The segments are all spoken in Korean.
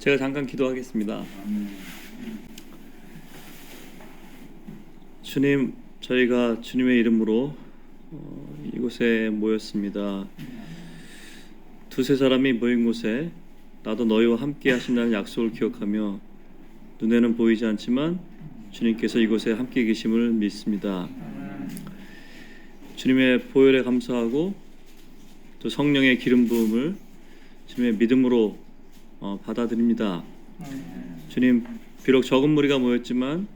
제가 잠깐 기도하겠습니다. 주님, 저희가 주님의 이름으로 이곳에 모였습니다. 두세 사람이 모인 곳에 나도 너희와 함께 하신다는 약속을 기억하며 눈에는 보이지 않지만 주님께서 이곳에 함께 계심을 믿습니다. 주님의 보혈에 감사하고 또 성령의 기름 부음을 주님의 믿음으로 받아들입니다. 주님, 비록 적은 무리가 모였지만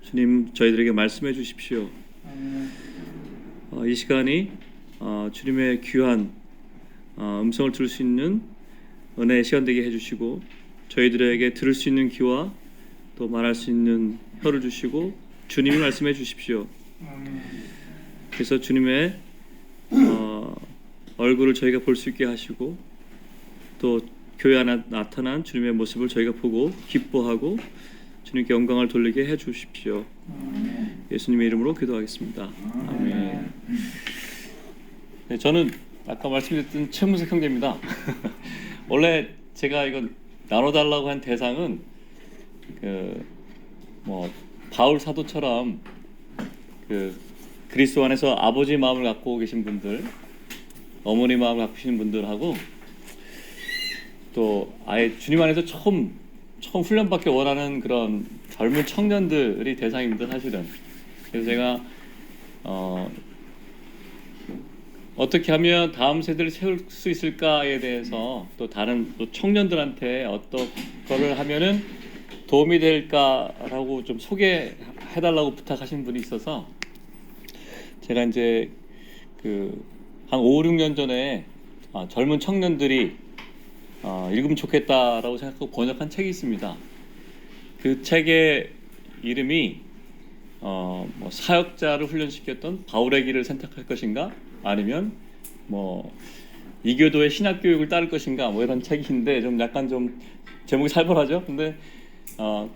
주님 저희들에게 말씀해 주십시오. 이 시간이 주님의 귀한 음성을 들을 수 있는 은혜의 시간 되게 해주시고 저희들에게 들을 수 있는 귀와 또 말할 수 있는 혀를 주시고 주님이 말씀해 주십시오. 그래서 주님의 얼굴을 저희가 볼 수 있게 하시고 또 교회 안에 나타난 주님의 모습을 저희가 보고 기뻐하고 주님께 영광을 돌리게 해 주십시오. 예수님의 이름으로 기도하겠습니다. 아멘. 네, 저는 아까 말씀드렸던 최문석 형제입니다. 원래 제가 이거 나눠달라고 한 대상은 바울 사도처럼 그리스도 안에서 아버지 마음을 갖고 계신 분들, 어머니 마음을 갖고 계신 분들하고 또 아예 주님 안에서 처음 훈련받기 원하는 그런 젊은 청년들이 대상입니다, 사실은. 그래서 제가 어떻게 하면 다음 세대를 세울 수 있을까에 대해서 또 다른 또 청년들한테 어떤 거를 하면은 도움이 될까라고 좀 소개해달라고 부탁하신 분이 있어서 제가 이제 한 5, 6년 전에 젊은 청년들이 읽으면 좋겠다라고 생각하고 번역한 책이 있습니다. 그 책의 이름이 사역자를 훈련시켰던 바울의 길을 선택할 것인가 아니면 이교도의 신학 교육을 따를 것인가 이런 책인데 좀 약간 좀 제목이 살벌하죠. 근데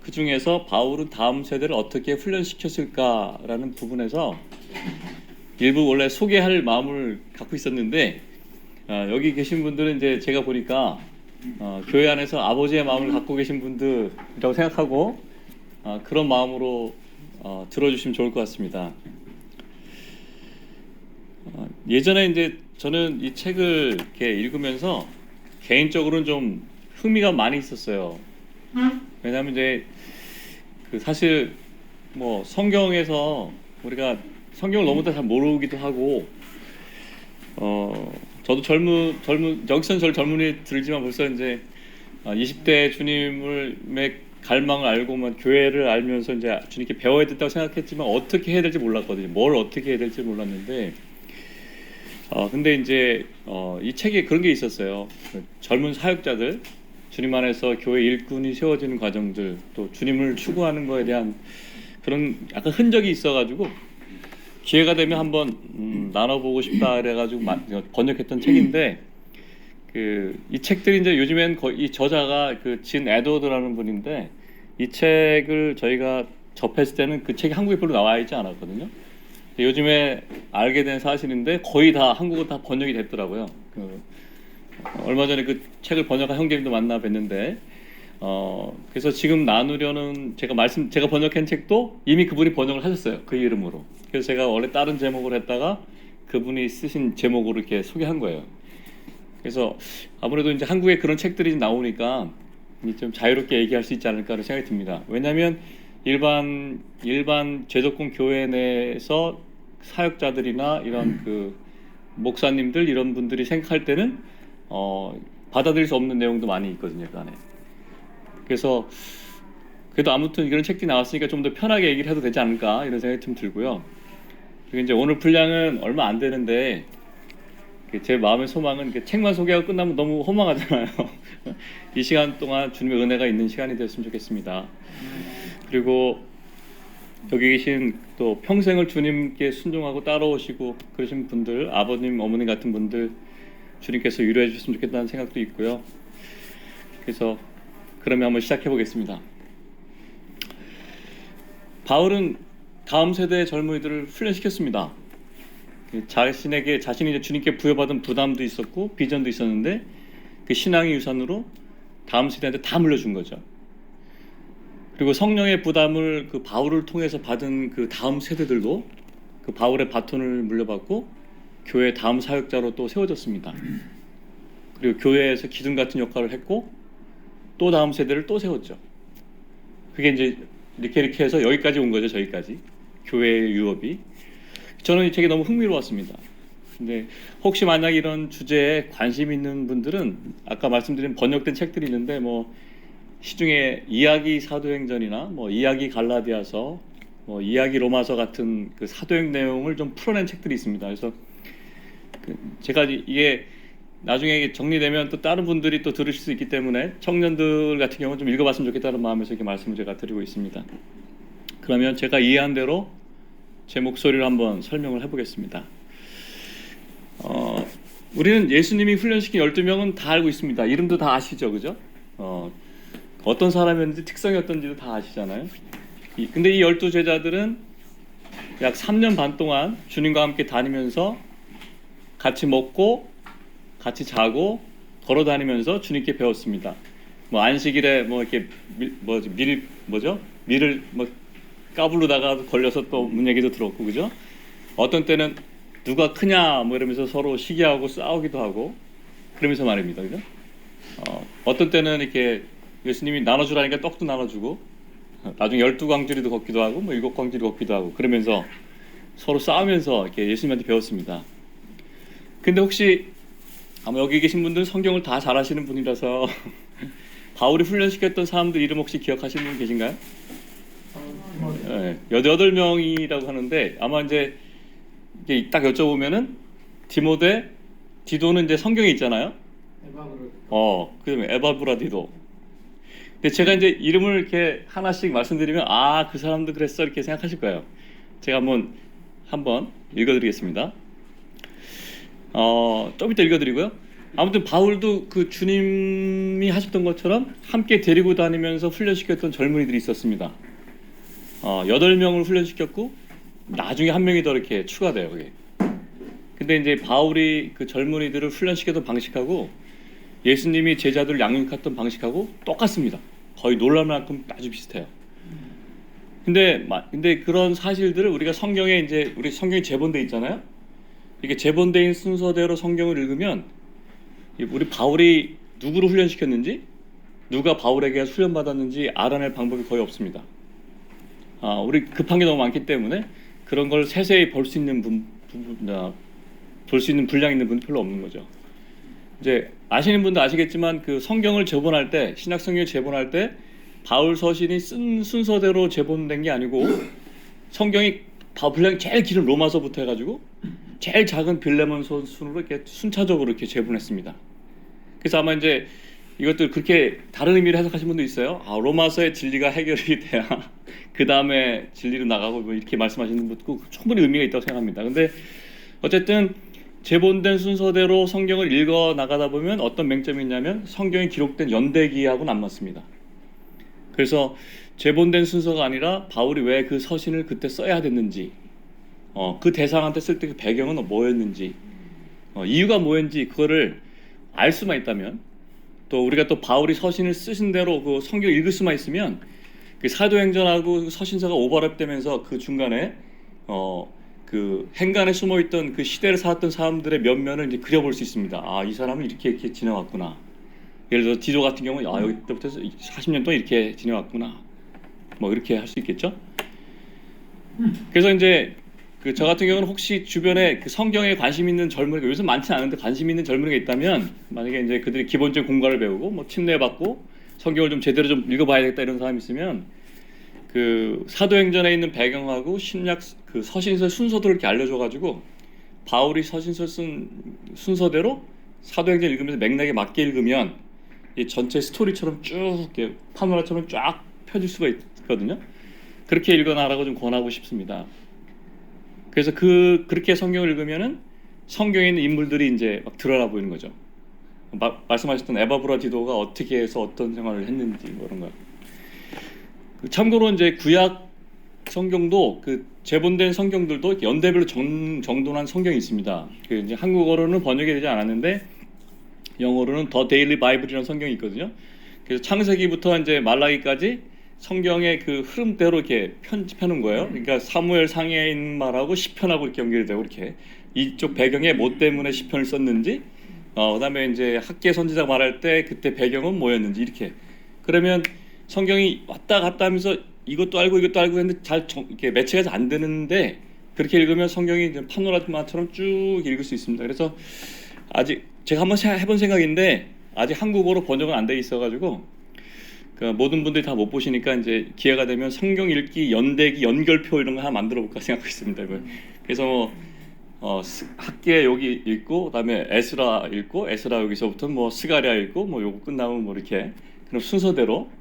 그 중에서 바울은 다음 세대를 어떻게 훈련시켰을까라는 부분에서 일부 원래 소개할 마음을 갖고 있었는데 여기 계신 분들은 이제 제가 보니까 교회 안에서 아버지의 마음을 갖고 계신 분들이라고 생각하고 그런 마음으로 들어주시면 좋을 것 같습니다. 예전에 이제 저는 이 책을 이렇게 읽으면서 개인적으로는 좀 흥미가 많이 있었어요. 왜냐하면 이제 사실 성경에서 우리가 성경을 너무 잘 모르기도 하고 저도 여기서는 저를 젊은이 들지만 벌써 이제 20대 주님의 갈망을 알고만 교회를 알면서 이제 주님께 배워야 된다고 생각했지만 어떻게 해야 될지 몰랐거든요. 뭘 어떻게 해야 될지 몰랐는데 근데 이제 이 책에 그런 게 있었어요. 젊은 사역자들, 주님 안에서 교회 일꾼이 세워지는 과정들, 또 주님을 추구하는 거에 대한 그런 약간 흔적이 있어가지고 기회가 되면 한번 나눠보고 싶다 그래가지고 번역했던 책인데 이 책들이 이제 요즘엔 이 저자가 진 에드워드라는 분인데 이 책을 저희가 접했을 때는 그 책이 한국에 별로 나와 있지 않았거든요. 요즘에 알게 된 사실인데 거의 다 한국어 다 번역이 됐더라고요. 얼마 전에 그 책을 번역한 형제님도 만나 뵀는데 그래서 지금 나누려는 제가 번역한 책도 이미 그분이 번역을 하셨어요. 그 이름으로. 그래서 제가 원래 다른 제목으로 했다가 그분이 쓰신 제목으로 이렇게 소개한 거예요. 그래서 아무래도 이제 한국에 그런 책들이 나오니까 좀 자유롭게 얘기할 수 있지 않을까 하는 생각이 듭니다. 왜냐하면 일반 제도권 교회 내에서 사역자들이나 이런 목사님들 이런 분들이 생각할 때는 받아들일 수 없는 내용도 많이 있거든요, 그 안에. 그래서 그래도 아무튼 이런 책들이 나왔으니까 좀 더 편하게 얘기를 해도 되지 않을까 이런 생각이 좀 들고요. 그리고 이제 오늘 분량은 얼마 안 되는데 제 마음의 소망은 책만 소개하고 끝나면 너무 허망하잖아요. 이 시간 동안 주님의 은혜가 있는 시간이 되었으면 좋겠습니다. 그리고 여기 계신 또 평생을 주님께 순종하고 따라오시고 그러신 분들, 아버님, 어머님 같은 분들 주님께서 위로해 주셨으면 좋겠다는 생각도 있고요. 그래서 그러면 한번 시작해 보겠습니다. 바울은 다음 세대의 젊은이들을 훈련시켰습니다. 자신이 주님께 부여받은 부담도 있었고 비전도 있었는데 그 신앙의 유산으로 다음 세대한테 다 물려준 거죠. 그리고 성령의 부담을 그 바울을 통해서 받은 그 다음 세대들도 그 바울의 바톤을 물려받고 교회 다음 사역자로 또 세워졌습니다. 그리고 교회에서 기둥 같은 역할을 했고 또 다음 세대를 또 세웠죠. 그게 이제 이렇게 해서 여기까지 온 거죠. 저기까지 교회의 유업이. 저는 이 책이 너무 흥미로웠습니다. 근데 혹시 만약 이런 주제에 관심 있는 분들은 아까 말씀드린 번역된 책들이 있는데 뭐 시중에 이야기 사도행전이나 뭐 이야기 갈라디아서, 뭐 이야기 로마서 같은 그 사도행 내용을 좀 풀어낸 책들이 있습니다. 그래서 제가 이게 나중에 정리되면 또 다른 분들이 또 들으실 수 있기 때문에 청년들 같은 경우는 좀 읽어봤으면 좋겠다는 마음에서 이렇게 말씀을 제가 드리고 있습니다. 그러면 제가 이해한 대로 제 목소리를 한번 설명을 해보겠습니다. 우리는 예수님이 훈련시킨 12명은 다 알고 있습니다. 이름도 다 아시죠, 그죠? 어떤 사람이었는지 특성이 어떤지도 다 아시잖아요. 근데 이 12제자들은 약 3년 반 동안 주님과 함께 다니면서 같이 먹고 같이 자고 걸어 다니면서 주님께 배웠습니다. 뭐 안식일에 뭐 이렇게 밀을 뭐 까불르다가 걸려서 또 문 얘기도 들었고, 그죠? 어떤 때는 누가 크냐 뭐 이러면서 서로 시기하고 싸우기도 하고 그러면서 말입니다, 그죠? 어떤 때는 이렇게 예수님이 나눠주라니까 떡도 나눠주고 나중에 12광주리도 걷기도 하고 뭐 7광주리 걷기도 하고 그러면서 서로 싸우면서 이렇게 예수님한테 배웠습니다. 근데 혹시 아마 여기 계신 분들은 성경을 다 잘 아시는 분이라서 바울이 훈련시켰던 사람들 이름 혹시 기억하시는 분 계신가요? 네, 8명이라고 하는데 아마 이제 이게 딱 여쭤보면은 디모데, 디도는 이제 성경에 있잖아요. 그다음에 에바브라 디도. 근데 제가 이제 이름을 이렇게 하나씩 말씀드리면 아, 그 사람도 그랬어 이렇게 생각하실 거예요. 제가 한번 읽어드리겠습니다. 좀 이따 읽어드리고요. 아무튼 바울도 그 주님이 하셨던 것처럼 함께 데리고 다니면서 훈련시켰던 젊은이들이 있었습니다. 8명을 훈련시켰고 나중에 한 명이 더 이렇게 추가돼요. 그게. 근데 이제 바울이 그 젊은이들을 훈련시켰던 방식하고 예수님이 제자들을 양육했던 방식하고 똑같습니다. 거의 놀랄 만큼 아주 비슷해요. 근데 그런 사실들을 우리가 성경에 이제 우리 성경이 제본돼 있잖아요. 이게 제본돼 있는 순서대로 성경을 읽으면 우리 바울이 누구를 훈련시켰는지 누가 바울에게 훈련받았는지 알아낼 방법이 거의 없습니다. 우리 급한 게 너무 많기 때문에 그런 걸 세세히 볼 수 있는 볼 수 있는 분량 있는 분이 별로 없는 거죠. 이제 아시는 분도 아시겠지만 그 성경을 제본할 때 신약 성경을 제본할 때 바울 서신이 쓴 순서대로 제본된 게 아니고 성경이 분량이 제일 길은 로마서부터 해가지고 제일 작은 빌레몬서 순으로 이렇게 순차적으로 이렇게 제본했습니다. 그래서 아마 이제 이것들 그렇게 다른 의미를 해석하신 분도 있어요. 로마서의 진리가 해결이 돼야 그 다음에 진리로 나가고 뭐 이렇게 말씀하시는 분도 충분히 의미가 있다고 생각합니다. 근데 어쨌든 제본된 순서대로 성경을 읽어 나가다 보면 어떤 맹점이 있냐면 성경에 기록된 연대기하고는 안 맞습니다. 그래서 제본된 순서가 아니라 바울이 왜 그 서신을 그때 써야 됐는지, 그 대상한테 쓸 때 그 배경은 뭐였는지, 이유가 뭐였는지 그거를 알 수만 있다면, 또 우리가 또 바울이 서신을 쓰신 대로 그 성경 읽을 수만 있으면 그 사도행전하고 서신서가 오버랩되면서 그 중간에 그 행간에 숨어있던 그 시대를 살았던 사람들의 면면을 이제 그려볼 수 있습니다. 이 사람은 이렇게 지내왔구나. 예를 들어 디도 같은 경우는 여기 때부터 40년 동안 이렇게 지내왔구나. 뭐 이렇게 할 수 있겠죠. 그래서 이제 저 같은 경우는 혹시 주변에 그 성경에 관심 있는 젊은이가 요즘 많지 않은데 관심 있는 젊은이가 있다면 만약에 이제 그들이 기본적인 공과를 배우고 뭐 침례받고 성경을 좀 제대로 좀 읽어봐야겠다 이런 사람이 있으면 그 사도행전에 있는 배경하고 신약 그 서신서 순서들을 이렇게 알려줘가지고 바울이 서신서 쓴 순서대로 사도행전 읽으면서 맥락에 맞게 읽으면 이 전체 스토리처럼 쭉 이렇게 파노라처럼 쫙 펴질 수가 있거든요. 그렇게 읽어나라고 좀 권하고 싶습니다. 그래서 그렇게 성경을 읽으면은 성경에 있는 인물들이 이제 막 드러나 보이는 거죠. 말씀하셨던 에바브라 디도가 어떻게 해서 어떤 생활을 했는지 뭐 이런 거. 참고로 이제 구약 성경도 그 제본된 성경들도 연대별로 정돈한 성경이 있습니다. 그 이제 한국어로는 번역이 되지 않았는데 영어로는 더 데일리 바이블이라는 성경이 있거든요. 그래서 창세기부터 이제 말라기까지 성경의 그 흐름대로 이렇게 편집해 놓은 거예요. 그러니까 사무엘 상에 있는 말하고 시편하고 이렇게 연결이 되고 이렇게 이쪽 배경에 뭐 때문에 시편을 썼는지, 그다음에 이제 학계 선지자가 말할 때 그때 배경은 뭐였는지 이렇게. 그러면 성경이 왔다 갔다 하면서 이것도 알고 했는데 이렇게 매치가 잘 안 되는데 그렇게 읽으면 성경이 이제 파노라마처럼 쭉 읽을 수 있습니다. 그래서 아직 제가 한번 해본 생각인데 아직 한국어로 번역은 안 돼 있어가지고 그러니까 모든 분들이 다 못 보시니까 이제 기회가 되면 성경 읽기 연대기 연결표 이런 거 하나 만들어 볼까 생각하고 있습니다. 그래서 학계 여기 읽고 그다음에 에스라 읽고 에스라 여기서부터 뭐 스가랴 읽고 뭐 요거 끝나면 뭐 이렇게 그럼 순서대로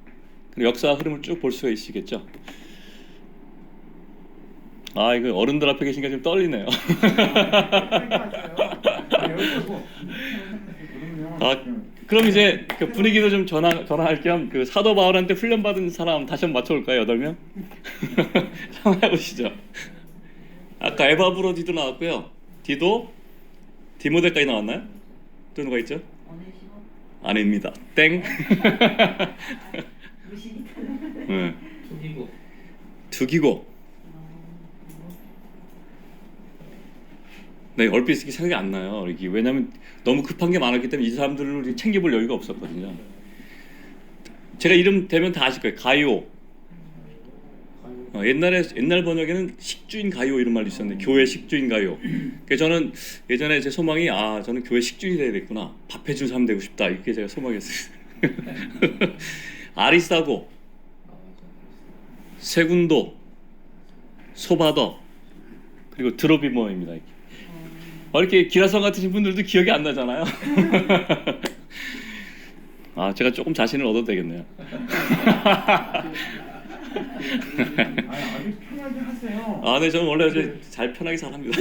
그리고 역사 흐름을 쭉 볼 수가 있으겠죠. 아 이거 어른들 앞에 계시니까 좀 떨리네요. 아 그럼 이제 그 분위기도 좀 전환할 겸 그 사도 바울한테 훈련받은 사람 다시 한번 맞춰볼까요? 8명? 한번 해보시죠. 아까 에바브로디도 나왔고요. 디도 디모데까지 나왔나요? 또 누가 있죠? 아닙니다. 땡. 네. 두기고. 네, 얼핏 생각이 안 나요. 이게 왜냐면 너무 급한 게 많았기 때문에 이 사람들을 챙겨볼 여유가 없었거든요. 제가 이름 대면 다 아실 거예요. 가이오. 옛날 번역에는 식주인 가이오 이런 말도 있었는데 교회 식주인 가이오. 그래서 저는 예전에 제 소망이 저는 교회 식주인이 되야겠구나. 밥 해준 사람 되고 싶다. 이게 제가 소망이었어요. 아리스타고, 세군도, 소바더, 그리고 드로비모입니다. 이렇게 기라성 같으신 분들도 기억이 안 나잖아요. 제가 조금 자신을 얻어도 되겠네요. 아주 편하게 하세요. 네, 저는 원래 잘 편하게 잘합니다.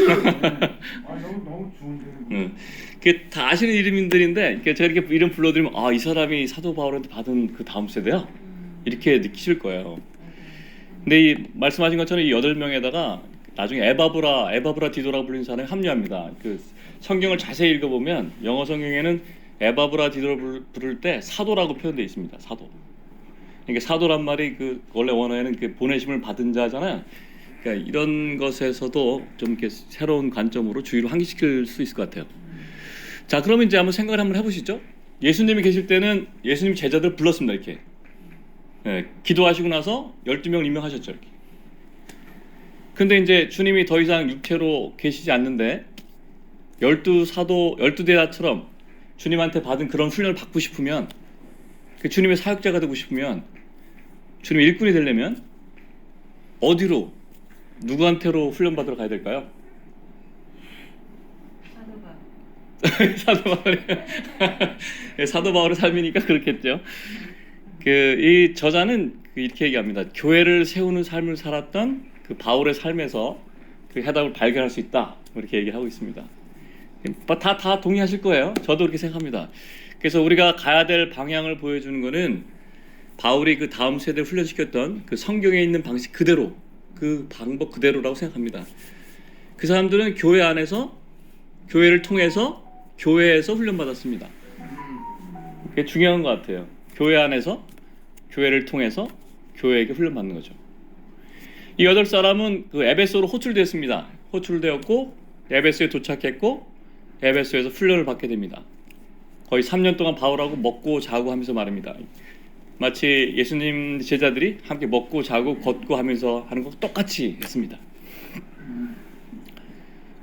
너무 좋은데. 그게 다 아시는 이름들인데, 제가 이렇게 이름 불러드리면 이 사람이 사도 바울한테 받은 그 다음 세대야? 이렇게 느끼실 거예요. 근데 이 말씀하신 것처럼 이 8명에다가 나중에 에바브라 디도라고 불리는 사람이 합류합니다. 그 성경을 자세히 읽어보면 영어 성경에는 에바브라 디도를 부를 때 사도라고 표현되어 있습니다. 사도. 그러니까 사도란 말이 그 원래 원어에는 그 보내심을 받은 자잖아요. 그러니까 이런 것에서도 좀 이렇게 새로운 관점으로 주의를 환기시킬 수 있을 것 같아요. 자, 그러면 이제 한번 생각을 한번 해보시죠. 예수님이 계실 때는 예수님 제자들 불렀습니다. 이렇게. 네, 기도하시고 나서 12명을 임명하셨죠. 이렇게. 근데 이제 주님이 더 이상 육체로 계시지 않는데 12대자처럼 주님한테 받은 그런 훈련을 받고 싶으면 그 주님의 사역자가 되고 싶으면 주님의 일꾼이 되려면 어디로 누구한테로 훈련받으러 가야 될까요? 사도 바울의 삶이니까 그렇겠죠. 이 저자는 이렇게 얘기합니다. 교회를 세우는 삶을 살았던 그 바울의 삶에서 그 해답을 발견할 수 있다. 이렇게 얘기를 하고 있습니다. 다 동의하실 거예요. 저도 그렇게 생각합니다. 그래서 우리가 가야 될 방향을 보여주는 거는 바울이 그 다음 세대를 훈련시켰던 그 성경에 있는 방식 그대로, 그 방법 그대로라고 생각합니다. 그 사람들은 교회 안에서, 교회를 통해서, 교회에서 훈련받았습니다. 그게 중요한 것 같아요. 교회 안에서, 교회를 통해서, 교회에게 훈련받는 거죠. 이 8사람은 그 에베소로 호출됐습니다. 호출되었고 에베소에 도착했고 에베소에서 훈련을 받게 됩니다. 거의 3년 동안 바울하고 먹고 자고 하면서 말입니다. 마치 예수님 제자들이 함께 먹고 자고 걷고 하면서 하는 거 똑같이 했습니다.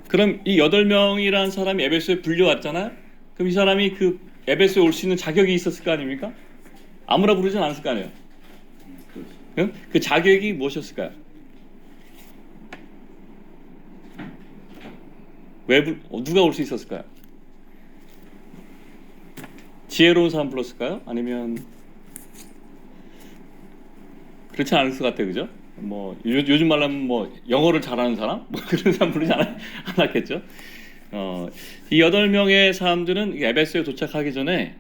그럼 이 8명이라는 사람이 에베소에 불려왔잖아요. 그럼 이 사람이 그 에베소에 올 수 있는 자격이 있었을 거 아닙니까? 아무나 부르진 않았을 거 아니에요. 그 자격이 무엇이었을까요? 누가 올 수 있었을까요? 지혜로운 사람 불렀을까요? 아니면 그렇지 않을 것 같아요, 그죠? 뭐 요즘 말로 하면 뭐 영어를 잘하는 사람, 뭐 그런 사람 부르지 않았겠죠. 이 8명의 사람들은 에베소에 도착하기 전에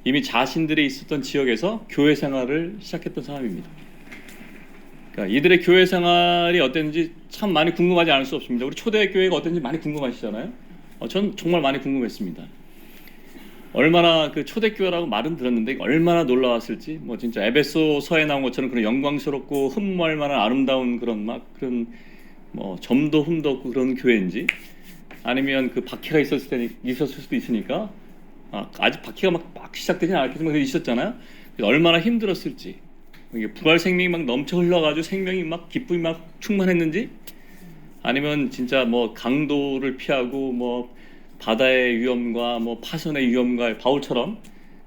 이미 자신들이 있었던 지역에서 교회 생활을 시작했던 사람입니다. 그러니까 이들의 교회 생활이 어땠는지 참 많이 궁금하지 않을 수 없습니다. 우리 초대교회가 어땠는지 많이 궁금하시잖아요. 전 정말 많이 궁금했습니다. 얼마나 그 초대교회라고 말은 들었는데 얼마나 놀라웠을지 뭐 진짜 에베소서에 나온 것처럼 그런 영광스럽고 흠모할 만한 아름다운 그런 막 그런 뭐 점도 흠도 없고 그런 교회인지 아니면 그 박해가 있었을 수도 있으니까 아직 박해가 막 시작되진 않았겠지만 그 있었잖아요. 그래서 얼마나 힘들었을지 이게 부활 생명이 막 넘쳐 흘러가지고 생명이 막 기쁨이 막 충만했는지 아니면 진짜 뭐 강도를 피하고 뭐 바다의 위험과 뭐 파선의 위험과 바울처럼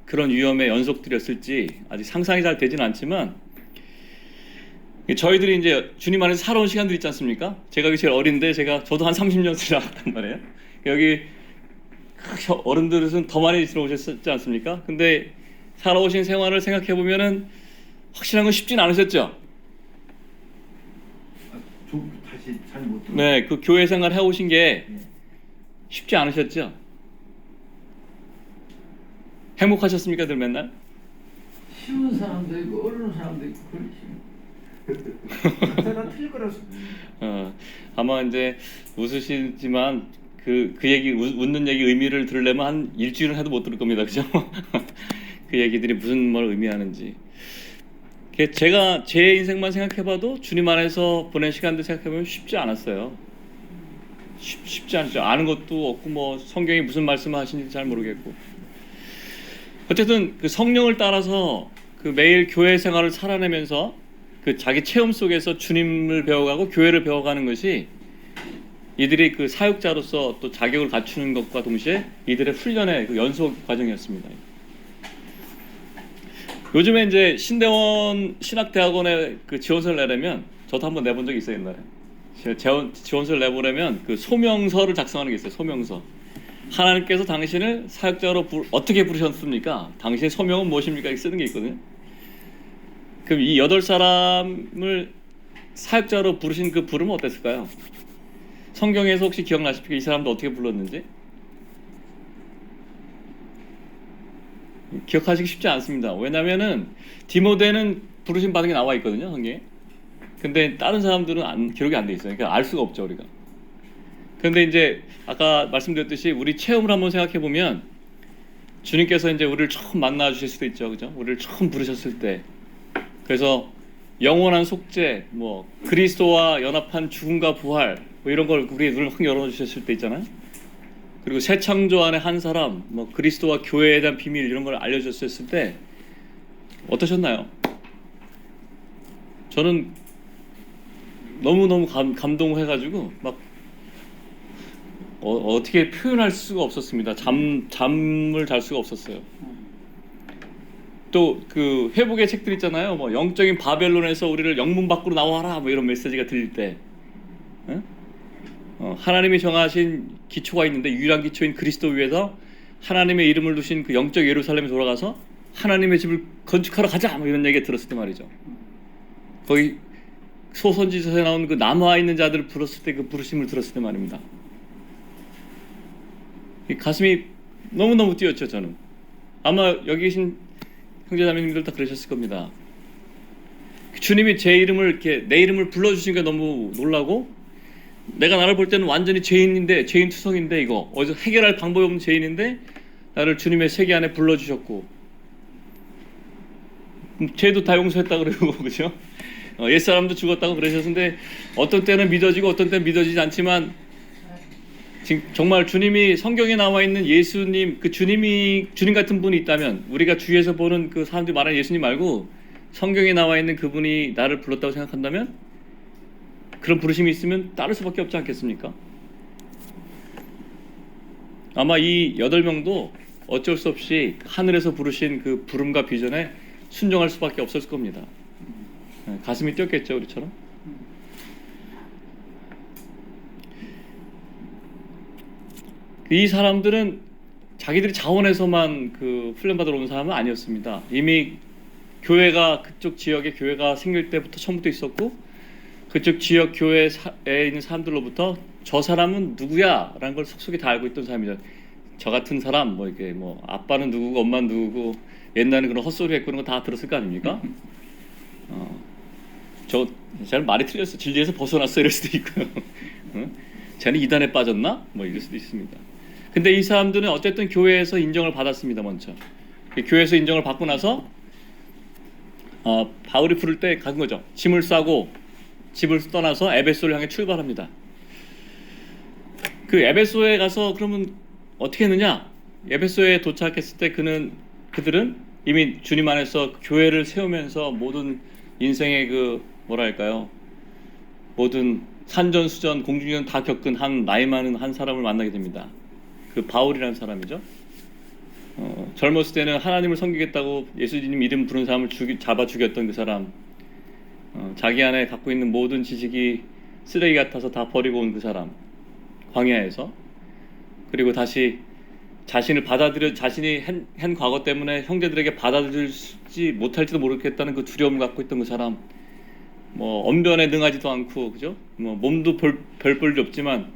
그런 위험의 연속들이었을지 아직 상상이 잘 되진 않지만 저희들이 이제 주님 안에서 살아온 시간들 있지 않습니까? 제가 여기 제일 어린데 저도 한 30년 지나갔단 말이에요. 여기 어른들은 더 많이 들어오셨지 않습니까? 근데 살아오신 생활을 생각해 보면은 확실한 건 쉽진 않으셨죠? 다시 잘 못 들어. 네, 그 교회 생활 해오신 게 쉽지 않으셨죠? 행복하셨습니까, 늘 맨날? 쉬운 사람도 있고 어려운 사람도 있고 그렇지. 각자가 틀릴 거라서. 아마 이제 웃으시지만 그 얘기 웃는 얘기 의미를 들으려면 한 일주일은 해도 못 들을 겁니다, 그죠? 그 얘기들이 무슨 말 의미하는지. 제가 제 인생만 생각해봐도 주님 안에서 보낸 시간들 생각해보면 쉽지 않았어요. 쉽지 않죠. 아는 것도 없고 뭐 성경이 무슨 말씀을 하시는지 잘 모르겠고. 어쨌든 그 성령을 따라서 그 매일 교회 생활을 살아내면서 그 자기 체험 속에서 주님을 배워가고 교회를 배워가는 것이 이들이 그 사역자로서 또 자격을 갖추는 것과 동시에 이들의 훈련의 그 연속 과정이었습니다. 요즘에 이제 신대원 신학대학원에 그 지원서를 내려면 저도 한번 내본 적이 있어요. 옛날에 지원서를 내보려면 그 소명서를 작성하는 게 있어요. 소명서. 하나님께서 당신을 사역자로 어떻게 부르셨습니까? 당신의 소명은 무엇입니까? 이렇게 쓰는 게 있거든요. 그럼 이 8사람을 사역자로 부르신 그 부름은 어땠을까요? 성경에서 혹시 기억나십니까? 이 사람도 어떻게 불렀는지? 기억하시기 쉽지 않습니다. 왜냐면은 디모데는 부르심 받은 게 나와 있거든요, 성경에. 근데 다른 사람들은 기록이 안 돼 있어요. 그러니까 알 수가 없죠, 우리가. 그런데 이제 아까 말씀드렸듯이 우리 체험을 한번 생각해 보면 주님께서 이제 우리를 처음 만나 주실 수도 있죠, 그죠? 우리를 처음 부르셨을 때, 그래서 영원한 속죄, 뭐 그리스도와 연합한 죽음과 부활, 뭐 이런 걸 우리의 눈을 확 열어 주셨을 때 있잖아요. 그리고 새 창조 안에 한 사람, 뭐 그리스도와 교회에 대한 비밀 이런 걸 알려줬을 때 어떠셨나요? 저는 너무너무 감동을 해가지고 막 어떻게 표현할 수가 없었습니다. 잠을 잘 수가 없었어요. 또 그 회복의 책들 있잖아요. 뭐 영적인 바벨론에서 우리를 영문 밖으로 나와라 뭐 이런 메시지가 들릴 때 하나님이 정하신 기초가 있는데 유일한 기초인 그리스도 위에서 하나님의 이름을 두신 그 영적 예루살렘에 돌아가서 하나님의 집을 건축하러 가자 뭐 이런 얘기 들었을 때 말이죠. 거기 소선지서에 나온 그 남아 있는 자들을 불렀을 때 그 부르심을 들었을 때 말입니다. 가슴이 너무너무 뛰었죠. 저는 아마 여기 계신 형제자매님들 다 그러셨을 겁니다. 주님이 제 이름을 이렇게 내 이름을 불러주신 게 너무 놀라고, 내가 나를 볼 때는 완전히 죄인인데, 죄인 투성인데, 이거 어디서 해결할 방법이 없는 죄인인데 나를 주님의 세계 안에 불러주셨고, 죄도 다 용서했다 그러고 그죠? 옛사람도 죽었다고 그러셨는데 어떤 때는 믿어지고 어떤 때는 믿어지지 않지만 정말 주님이 성경에 나와 있는 예수님, 그 주님 같은 분이 있다면, 우리가 주위에서 보는 그 사람들이 말하는 예수님 말고 성경에 나와 있는 그분이 나를 불렀다고 생각한다면 그런 부르심이 있으면 따를 수밖에 없지 않겠습니까? 아마 이 8명도 어쩔 수 없이 하늘에서 부르신 그 부름과 비전에 순종할 수밖에 없었을 겁니다. 가슴이 뛰었겠죠, 우리처럼. 이 사람들은 자기들이 자원해서만 그 훈련받으러 온 사람은 아니었습니다. 이미 교회가, 그쪽 지역에 교회가 생길 때부터 처음부터 있었고, 그쪽 지역 교회에 있는 사람들로부터 저 사람은 누구야? 라는 걸 속속에 다 알고 있던 사람이죠. 저 같은 사람, 뭐 이게 뭐 아빠는 누구고 엄마는 누구고 옛날에 그런 헛소리 했고 그런 거 다 들었을 거 아닙니까? 쟤는 말이 틀렸어. 진리에서 벗어났어. 이럴 수도 있고요. 쟤는 이단에 빠졌나? 뭐 이럴 수도 있습니다. 근데 이 사람들은 어쨌든 교회에서 인정을 받았습니다. 먼저 교회에서 인정을 받고 나서 바울이 부를 때 간 거죠. 짐을 싸고 집을 떠나서 에베소를 향해 출발합니다. 그 에베소에 가서 그러면 어떻게 했느냐? 에베소에 도착했을 때 그들은 이미 주님 안에서 교회를 세우면서 모든 인생의 그 뭐랄까요? 모든 산전수전 공중전 다 겪은 한 나이 많은 한 사람을 만나게 됩니다. 그 바울이라는 사람이죠. 젊었을 때는 하나님을 섬기겠다고 예수님 이름 부른 사람을 잡아 죽였던 그 사람, 자기 안에 갖고 있는 모든 지식이 쓰레기 같아서 다 버리고 온 그 사람, 광야에서. 그리고 다시 자신이 한 과거 때문에 형제들에게 받아들이지 못할지도 모르겠다는 그 두려움을 갖고 있던 그 사람, 뭐 언변에 능하지도 않고, 그죠? 뭐 몸도 별 볼이 없지만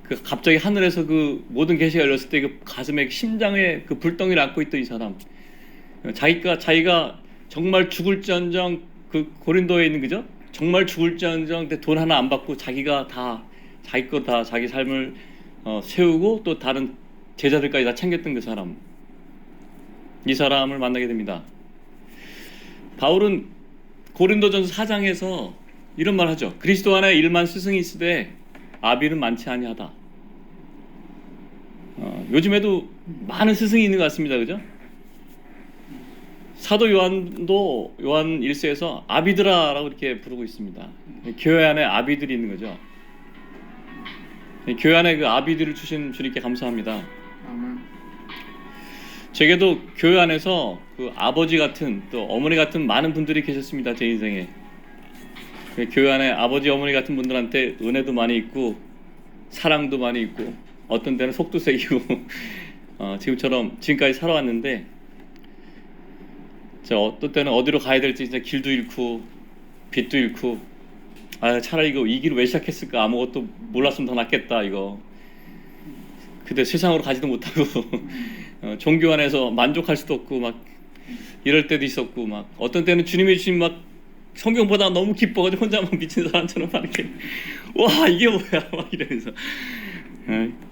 그 갑자기 하늘에서 그 모든 계시가 열렸을 때 그 가슴에 심장에 그 불덩이를 안고 있던 이 사람, 자기가 정말 죽을지언정, 그 고린도에 있는, 그죠? 정말 죽을지언정 돈 하나 안 받고 자기가 다 자기 거 다 자기 삶을 세우고 또 다른 제자들까지 다 챙겼던 그 사람, 이 사람을 만나게 됩니다. 바울은 고린도전서 4장에서 이런 말 하죠. 그리스도 안에 일만 스승이 있으되 아비는 많지 아니하다. 요즘에도 많은 스승이 있는 것 같습니다. 그죠? 사도 요한도 요한 1세에서 아비드라라고 이렇게 부르고 있습니다. 교회 안에 아비들이 있는 거죠. 교회 안에 그 아비들을 주신 주님께 감사합니다. 제게도 교회 안에서 그 아버지 같은 또 어머니 같은 많은 분들이 계셨습니다. 제 인생에. 교회 안에 아버지 어머니 같은 분들한테 은혜도 많이 있고 사랑도 많이 있고 어떤 때는 속도 세기고 지금까지 살아왔는데, 어떤 때는 어디로 가야 될지 진짜 길도 잃고 빛도 잃고, 차라리 이거 이 길을 왜 시작했을까, 아무것도 몰랐으면 더 낫겠다 이거. 근데 세상으로 가지도 못하고 종교 안에서 만족할 수도 없고 막 이럴 때도 있었고, 막 어떤 때는 주님이 주신 막 성경 보다 너무 기뻐가지고 혼자 막 미친 사람처럼 막 이렇게 와 이게 뭐야 막 이러면서,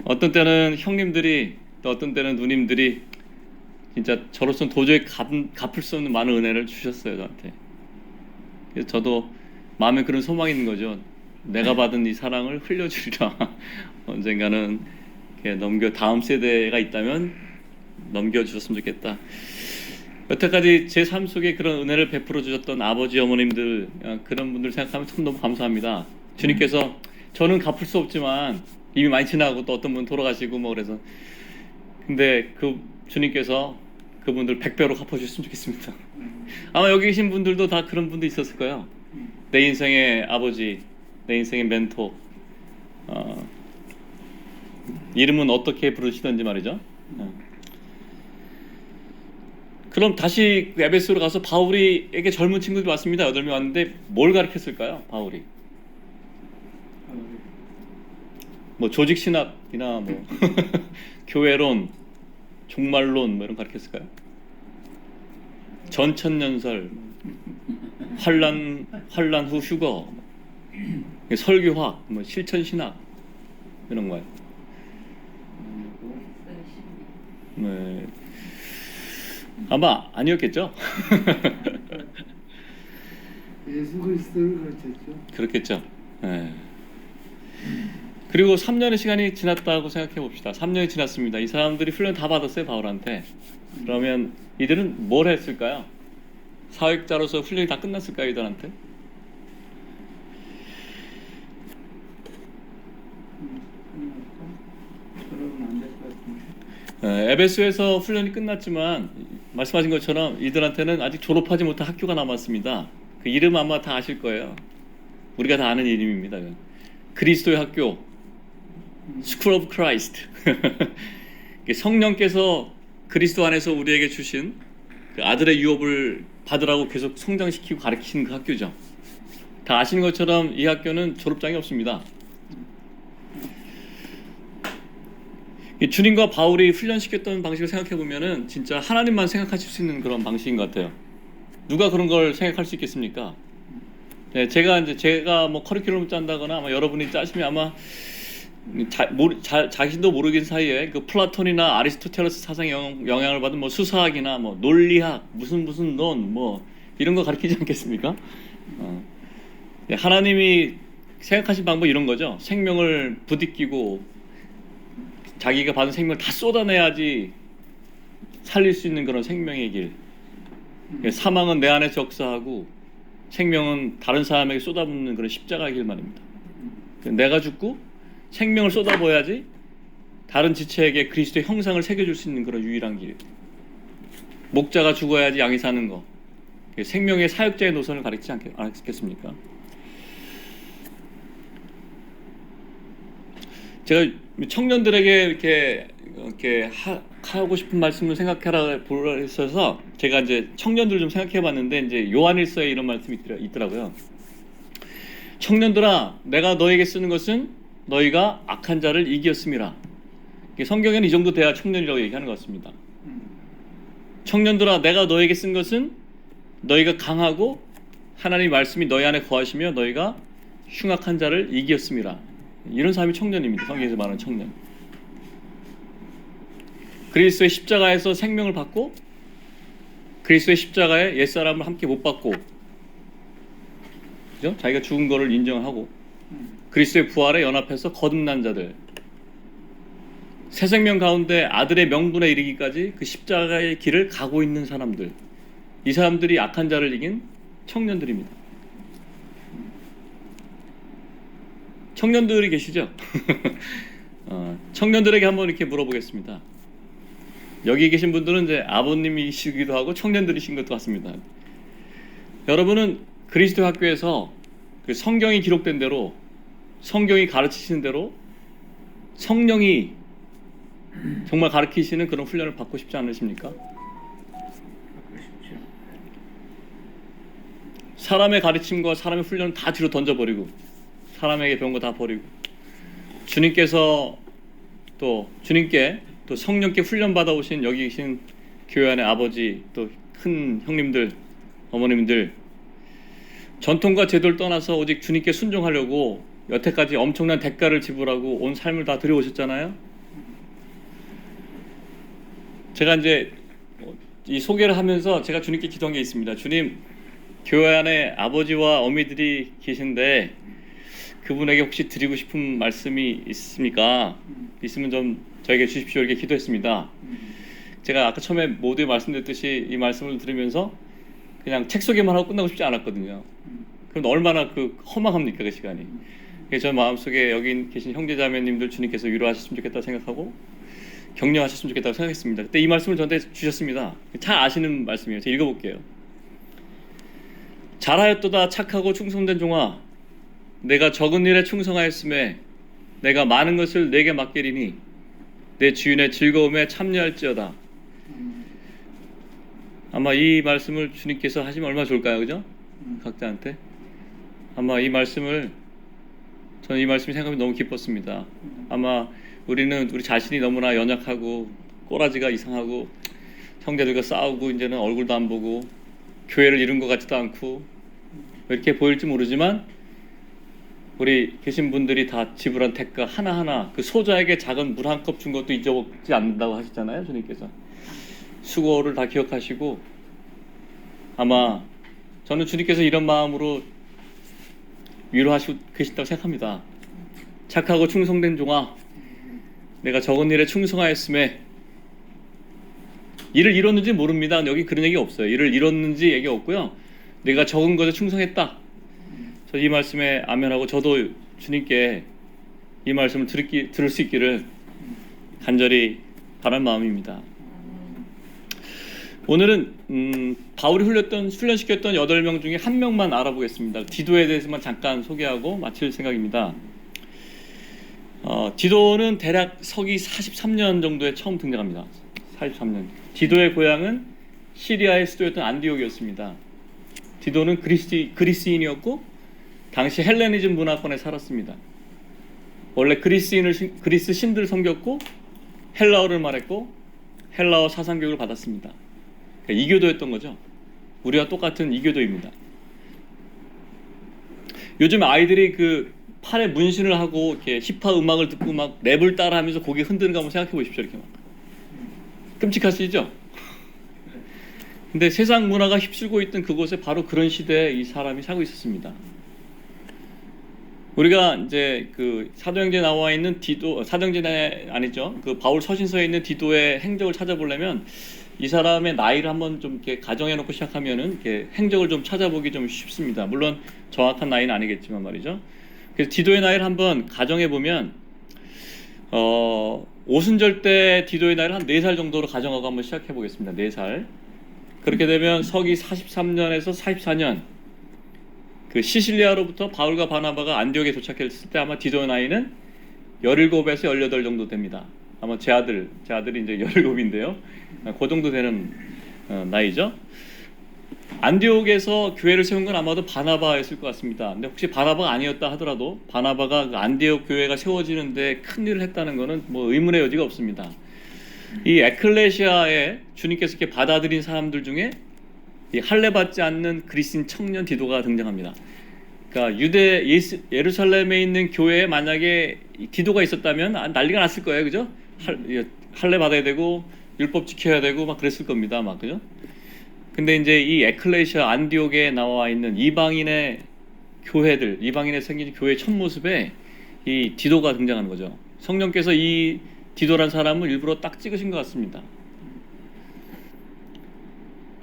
어떤 때는 형님들이 또 어떤 때는 누님들이 진짜 저로서는 도저히 갚을 수 없는 많은 은혜를 주셨어요 저한테. 그래서 저도 마음에 그런 소망이 있는 거죠. 내가 받은 이 사랑을 흘려주리라. 언젠가는 다음 세대가 있다면 넘겨주셨으면 좋겠다. 여태까지 제 삶 속에 그런 은혜를 베풀어 주셨던 아버지 어머님들, 그런 분들 생각하면 참 너무 감사합니다. 주님께서 저는 갚을 수 없지만 이미 많이 지나고 또 어떤 분 돌아가시고 뭐 그래서, 근데 그 주님께서 그분들 100배로 갚아주셨으면 좋겠습니다. 아마 여기 계신 분들도 다 그런 분도 있었을 거예요. 내 인생의 아버지, 내 인생의 멘토, 이름은 어떻게 부르시던지 말이죠. 그럼 다시 에베소로 가서 바울이에게 젊은 친구들이 왔습니다. 8명 왔는데 뭘 가르쳤을까요? 바울이 뭐 조직신학이나 뭐 교회론, 종말론 뭐 이런 거 가르쳤을까요? 전천년설, 환란 후 휴거, 설교학, 뭐 실천신학 이런 거예요. 네. 아마 아니었겠죠? 예수 그리스도를 가르쳤죠. 그렇겠죠. 네. 그리고 3년의 시간이 지났다고 생각해 봅시다. 3년이 지났습니다. 이 사람들이 훈련 다 받았어요, 바울한테. 그러면 이들은 뭘 했을까요? 사역자로서 훈련이 다 끝났을까요, 이들한테? 에베소에서 훈련이 끝났지만 말씀하신 것처럼 이들한테는 아직 졸업하지 못한 학교가 남았습니다. 그 이름 아마 다 아실 거예요. 우리가 다 아는 이름입니다. 그리스도의 학교, School of Christ. 성령께서 그리스도 안에서 우리에게 주신 그 아들의 유업을 받으라고 계속 성장시키고 가르치는 그 학교죠. 다 아시는 것처럼 이 학교는 졸업장이 없습니다. 주님과 바울이 훈련시켰던 방식을 생각해 보면은 진짜 하나님만 생각하실 수 있는 그런 방식인 것 같아요. 누가 그런 걸 생각할 수 있겠습니까? 네, 제가 뭐 커리큘럼 짠다거나 아마 여러분이 짜시면 아마 자신도 모르긴 사이에 그 플라톤이나 아리스토텔레스 사상의 영향을 받은 뭐 수사학이나 뭐 논리학 무슨 론 뭐 이런 거 가르치지 않겠습니까? 하나님이 생각하신 방법 이런 거죠. 생명을 부딪히고 자기가 받은 생명을 다 쏟아내야지 살릴 수 있는 그런 생명의 길. 사망은 내 안에 역사하고 생명은 다른 사람에게 쏟아붓는 그런 십자가의 길 말입니다. 내가 죽고 생명을 쏟아부어야지 다른 지체에게 그리스도의 형상을 새겨줄 수 있는 그런 유일한 길. 목자가 죽어야지 양이 사는 거. 생명의 사역자의 노선을 가르치지 않겠습니까? 제가 청년들에게 이렇게 하고 싶은 말씀을 생각해라 보라 했어서 제가 이제 청년들 좀 생각해봤는데 이제 요한일서에 이런 말씀이 있더라고요. 청년들아, 내가 너에게 쓰는 것은 너희가 악한 자를 이겼음이라. 성경에는 이 정도 돼야 청년이라고 얘기하는 것 같습니다. 청년들아, 내가 너에게 쓴 것은 너희가 강하고 하나님의 말씀이 너희 안에 거하시며 너희가 흉악한 자를 이겼음이라. 이런 사람이 청년입니다. 성경에서 말하는 청년. 그리스도의 십자가에서 생명을 받고 그리스도의 십자가에 옛사람을 함께 못 받고, 그죠? 자기가 죽은 거를 인정하고 그리스도의 부활에 연합해서 거듭난 자들, 새 생명 가운데 아들의 명분에 이르기까지 그 십자가의 길을 가고 있는 사람들, 이 사람들이 악한 자를 이긴 청년들입니다. 청년들이 계시죠? 청년들에게 한번 이렇게 물어보겠습니다. 여기 계신 분들은 이제 아버님이시기도 하고 청년들이신 것도 같습니다. 여러분은 그리스도 학교에서 그 성경이 기록된 대로, 성경이 가르치시는 대로 성령이 정말 가르치시는 그런 훈련을 받고 싶지 않으십니까? 사람의 가르침과 사람의 훈련을 다 뒤로 던져버리고 사람에게 배운 거 다 버리고 주님께서 또 성령께 훈련 받아오신 여기 계신 교회 안의 아버지, 또 큰 형님들, 어머님들, 전통과 제도를 떠나서 오직 주님께 순종하려고 여태까지 엄청난 대가를 지불하고 온 삶을 다 들여오셨잖아요. 제가 이제 이 소개를 하면서 제가 주님께 기도한 게 있습니다. 주님, 교회 안에 아버지와 어미들이 계신데 그분에게 혹시 드리고 싶은 말씀이 있습니까? 있으면 좀 저에게 주십시오. 이렇게 기도했습니다. 제가 아까 처음에 모두에 말씀드렸듯이 이 말씀을 들으면서 그냥 책 소개만 하고 끝나고 싶지 않았거든요. 그럼 얼마나 그 허망합니까, 그 시간이. 그래서 저 마음속에 여기 계신 형제자매님들 주님께서 위로하셨으면 좋겠다 생각하고 격려하셨으면 좋겠다고 생각했습니다. 그때 이 말씀을 저한테 주셨습니다. 잘 아시는 말씀이에요. 제가 읽어볼게요. 잘하였도다 착하고 충성된 종아, 내가 적은 일에 충성하였음에 내가 많은 것을 내게 맡기리니 내 주인의 즐거움에 참여할지어다. 아마 이 말씀을 주님께서 하시면 얼마나 좋을까요, 그죠? 각자한테. 아마 이 말씀을, 저는 이 말씀이 생각하면 너무 기뻤습니다. 아마 우리는 우리 자신이 너무나 연약하고 꼬라지가 이상하고 형제들과 싸우고 이제는 얼굴도 안 보고 교회를 이룬 것 같지도 않고 이렇게 보일지 모르지만 우리 계신 분들이 다 지불한 대가 하나하나, 그 소자에게 작은 물 한 컵 준 것도 잊어먹지 않는다고 하셨잖아요, 주님께서. 수고를 다 기억하시고, 아마 저는 주님께서 이런 마음으로 위로하시고 계신다고 생각합니다. 착하고 충성된 종아, 내가 적은 일에 충성하였음에, 일을 이뤘는지 모릅니다. 여기 그런 얘기 없어요. 일을 이뤘는지 얘기 없고요. 내가 적은 것에 충성했다. 저 이 말씀에 아멘하고 저도 주님께 이 말씀을 들을 수 있기를 간절히 바란 마음입니다. 오늘은 바울이 훈련시켰던 8명 중에 한 명만 알아보겠습니다. 디도에 대해서만 잠깐 소개하고 마칠 생각입니다. 디도는 대략 서기 43년 정도에 처음 등장합니다. 43년. 디도의 고향은 시리아의 수도였던 안디옥이었습니다. 디도는 그리스인이었고 당시 헬레니즘 문화권에 살았습니다. 원래 그리스 신들 섬겼고 헬라어를 말했고 헬라어 사상교육을 받았습니다. 그러니까 이교도였던 거죠. 우리와 똑같은 이교도입니다. 요즘 아이들이 그 팔에 문신을 하고 이렇게 힙합 음악을 듣고 막 랩을 따라하면서 고개 흔드는 거 한번 생각해 보십시오. 이렇게 막 끔찍하시죠? 근데 세상 문화가 휩쓸고 있던 그곳에 바로 그런 시대에 이 사람이 살고 있었습니다. 우리가 이제 그 사도행전에 나와 있는 디도, 사도행전에 아니죠, 그 바울 서신서에 있는 디도의 행적을 찾아보려면 이 사람의 나이를 한번 좀 이렇게 가정해 놓고 시작하면은 이렇게 행적을 좀 찾아보기 좀 쉽습니다. 물론 정확한 나이는 아니겠지만 말이죠. 그래서 디도의 나이를 한번 가정해 보면 오순절 때 디도의 나이를 한 4살 정도로 가정하고 한번 시작해 보겠습니다. 4살. 그렇게 되면 서기 43년에서 44년, 그 시실리아로부터 바울과 바나바가 안디옥에 도착했을 때 아마 디도의 나이는 17에서 18 정도 됩니다. 아마 제 아들이 이제 17인데요. 그 정도 되는 나이죠. 안디옥에서 교회를 세운 건 아마도 바나바였을 것 같습니다. 근데 혹시 바나바가 아니었다 하더라도 바나바가 그 안디옥 교회가 세워지는데 큰 일을 했다는 것은 뭐 의문의 여지가 없습니다. 이 에클레시아에 주님께서 이렇게 받아들인 사람들 중에 이 할례 받지 않는 그리스인 청년 디도가 등장합니다. 그러니까 예루살렘에 있는 교회에 만약에 디도가 있었다면 난리가 났을 거예요, 그죠? 할례 받아야 되고 율법 지켜야 되고 막 그랬을 겁니다, 막 그죠? 근데 이제 이 에클레시아 안디옥에 나와 있는 이방인의 교회들, 이방인의 생긴 교회의 첫 모습에 이 디도가 등장하는 거죠. 성령께서 이 디도란 사람을 일부러 딱 찍으신 것 같습니다.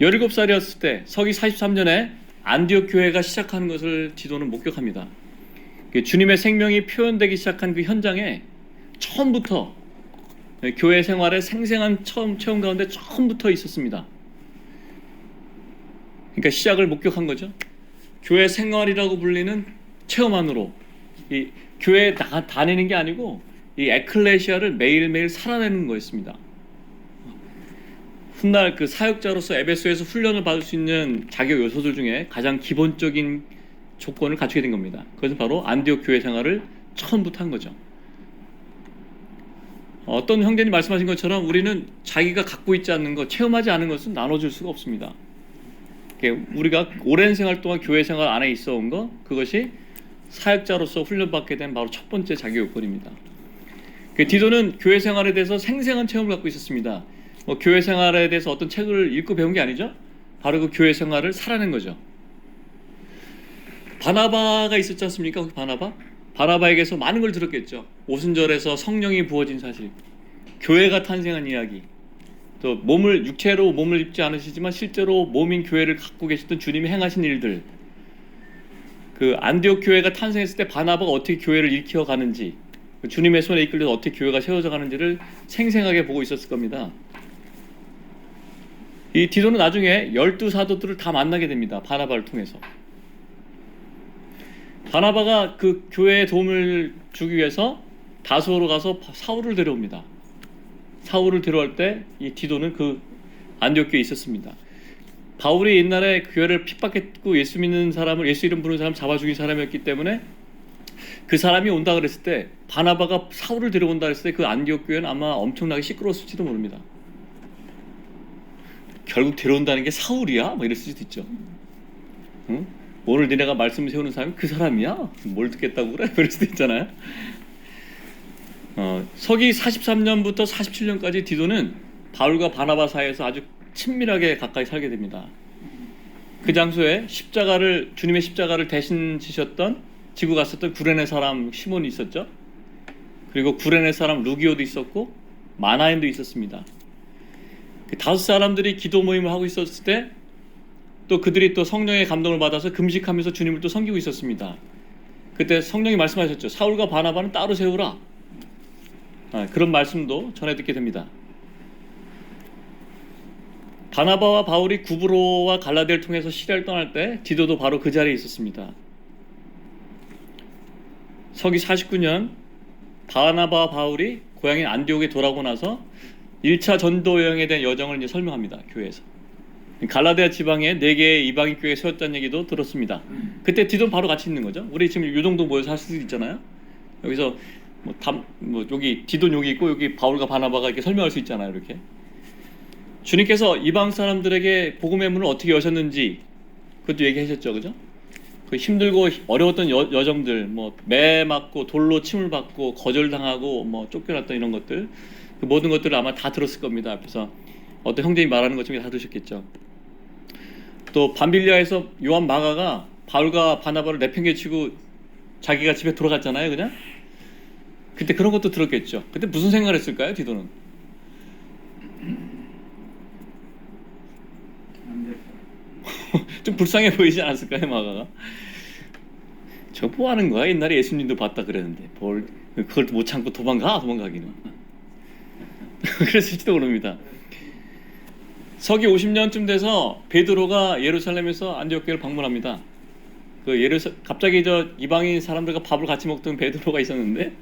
17살이었을 때 서기 43년에 안디옥 교회가 시작하는 것을 디도는 목격합니다. 주님의 생명이 표현되기 시작한 그 현장에 처음부터 교회 생활의 생생한 체험 가운데 처음부터 있었습니다. 그러니까 시작을 목격한 거죠. 교회 생활이라고 불리는 체험만으로 이 교회에 다니는 게 아니고 이 에클레시아를 매일매일 살아내는 거였습니다. 훗날 그 사역자로서 에베소에서 훈련을 받을 수 있는 자격 요소들 중에 가장 기본적인 조건을 갖추게 된 겁니다. 그것은 바로 안디옥 교회 생활을 처음부터 한 거죠. 어떤 형제님 말씀하신 것처럼 우리는 자기가 갖고 있지 않는 것, 체험하지 않은 것은 나눠줄 수가 없습니다. 우리가 오랜 생활 동안 교회 생활 안에 있어 온 거, 그것이 사역자로서 훈련받게 된 바로 첫 번째 자격 요건입니다. 디도는 교회 생활에 대해서 생생한 체험을 갖고 있었습니다. 교회 생활에 대해서 어떤 책을 읽고 배운 게 아니죠. 바로 그 교회 생활을 살아낸 거죠. 바나바가 있었지 않습니까? 바나바에게서 많은 걸 들었겠죠. 오순절에서 성령이 부어진 사실, 교회가 탄생한 이야기, 또 육체로 몸을 입지 않으시지만 실제로 몸인 교회를 갖고 계셨던 주님이 행하신 일들, 그 안디옥 교회가 탄생했을 때 바나바가 어떻게 교회를 일으켜 가는지, 주님의 손에 이끌려서 어떻게 교회가 세워져 가는지를 생생하게 보고 있었을 겁니다. 이 디도는 나중에 12사도들을 다 만나게 됩니다. 바나바를 통해서. 바나바가 그 교회에 도움을 주기 위해서 다소로 가서 사울을 데려옵니다. 사울을 데려올 때 이 디도는 그 안디옥 교회에 있었습니다. 바울이 옛날에 교회를 핍박했고 예수 믿는 사람을, 예수 이름 부르는 사람 잡아 죽인 사람이었기 때문에 그 사람이 온다 그랬을 때, 바나바가 사울을 데려온다 그랬을 때 그 안디옥 교회는 아마 엄청나게 시끄러웠을지도 모릅니다. 결국 데려온다는 게 사울이야? 뭐 이랬을 수도 있죠. 응? 오늘 니네가 말씀을 세우는 사람이 그 사람이야? 뭘 듣겠다고 그래? 그럴 수도 있잖아요. 서기 43년부터 47년까지 디도는 바울과 바나바 사이에서 아주 친밀하게 가까이 살게 됩니다. 그 장소에 주님의 십자가를 대신 지고 갔었던 구레네 사람 시몬이 있었죠. 그리고 구레네 사람 루기오도 있었고 마나엔도 있었습니다. 그 5사람들이 기도 모임을 하고 있었을 때 또 그들이 또 성령의 감동을 받아서 금식하면서 주님을 또 섬기고 있었습니다. 그때 성령이 말씀하셨죠. 사울과 바나바는 따로 세우라. 그런 말씀도 전해 듣게 됩니다. 바나바와 바울이 구브로와 갈라디아를 통해서 시리아를 떠날 때 디도도 바로 그 자리에 있었습니다. 서기 49년 바나바와 바울이 고향인 안디옥에 돌아오고 나서 1차 전도 여행에 대한 여정을 이제 설명합니다. 교회에서. 갈라디아 지방에 4개의 이방인 교회 세웠다는 얘기도 들었습니다. 그때 디도는 바로 같이 있는 거죠. 우리 지금 이 정도 모여서 할 수도 있잖아요. 여기서 여기 디도는 여기 있고 여기 바울과 바나바가 이렇게 설명할 수 있잖아요. 이렇게. 주님께서 이방 사람들에게 복음의 문을 어떻게 여셨는지 그것도 얘기하셨죠, 그죠? 그 힘들고 어려웠던 여정들, 뭐 매 맞고 돌로 침을 받고 거절당하고 뭐 쫓겨났던 이런 것들, 그 모든 것들을 아마 다 들었을 겁니다. 앞에서 어떤 형제님이 말하는 것 중에 다 들으셨겠죠. 또 밤빌리아에서 요한 마가가 바울과 바나바를 내팽개치고 자기가 집에 돌아갔잖아요, 그냥. 그때 그런 것도 들었겠죠. 그때 무슨 생각을 했을까요, 디도는? 안 돼. 좀 불쌍해 보이지 않았을까요, 마가가? 저 뭐 하는 거야? 옛날에 예수님도 봤다 그랬는데 뭘 그걸 못 참고 도망가기는. 그랬을지도 모릅니다. 서기 50년쯤 돼서 베드로가 예루살렘에서 안디옥 교회를 방문합니다. 갑자기 저 이방인 사람들과 밥을 같이 먹던 베드로가 있었는데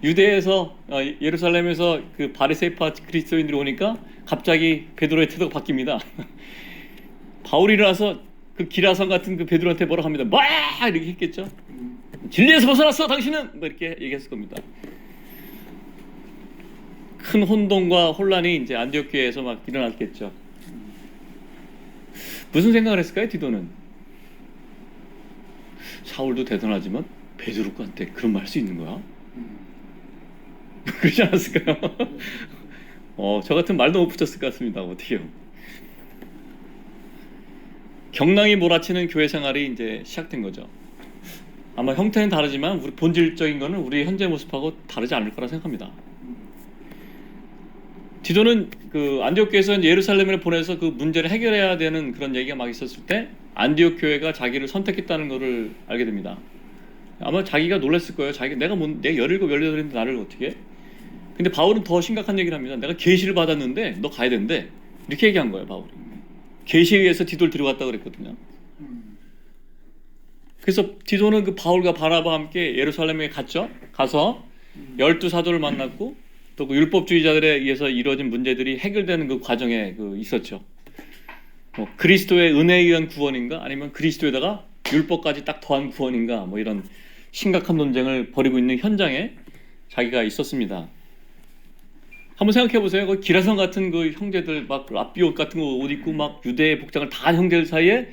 유대에서 예루살렘에서 그 바리새파 그리스도인들이 오니까 갑자기 베드로의 태도가 바뀝니다. 바울이 일어나서 그 기라성 같은 그 베드로한테 뭐라고 합니다. 뭐 이렇게 했겠죠. 진리에서 벗어났어 당신은, 뭐 이렇게 얘기했을 겁니다. 큰 혼동과 혼란이 이제 안디옥 교회에서 막 일어났겠죠. 무슨 생각을 했을까요, 디도는? 사울도 대단하지만 베드로한테 그런 말 할 수 있는 거야? 그러지 않았을까요? 저 같은 말도 못 붙였을 것 같습니다. 어떻게요? 경랑이 몰아치는 교회 생활이 이제 시작된 거죠. 아마 형태는 다르지만 우리 본질적인 거는 우리 현재 모습하고 다르지 않을 거라 생각합니다. 디도는 그 안디옥 교회에서 예루살렘을 보내서 그 문제를 해결해야 되는 그런 얘기가 막 있었을 때 안디옥 교회가 자기를 선택했다는 것을 알게 됩니다. 아마 자기가 놀랐을 거예요. 내가 17, 18인데 나를 어떻게 해? 근데 바울은 더 심각한 얘기를 합니다. 내가 계시를 받았는데 너 가야 된대. 이렇게 얘기한 거예요, 바울이. 계시에 의해서 디도를 데려갔다고 그랬거든요. 그래서 디도는 그 바울과 바나바와 함께 예루살렘에 갔죠. 가서 12사도를 만났고 또 그 율법주의자들에 의해서 이루어진 문제들이 해결되는 그 과정에 있었죠. 뭐 그리스도의 은혜에 의한 구원인가 아니면 그리스도에다가 율법까지 딱 더한 구원인가, 뭐 이런 심각한 논쟁을 벌이고 있는 현장에 자기가 있었습니다. 한번 생각해 보세요. 그 기라성 같은 그 형제들 막 랍비옷 같은 거 옷 입고 막 유대 복장을 다 한 형제들 사이에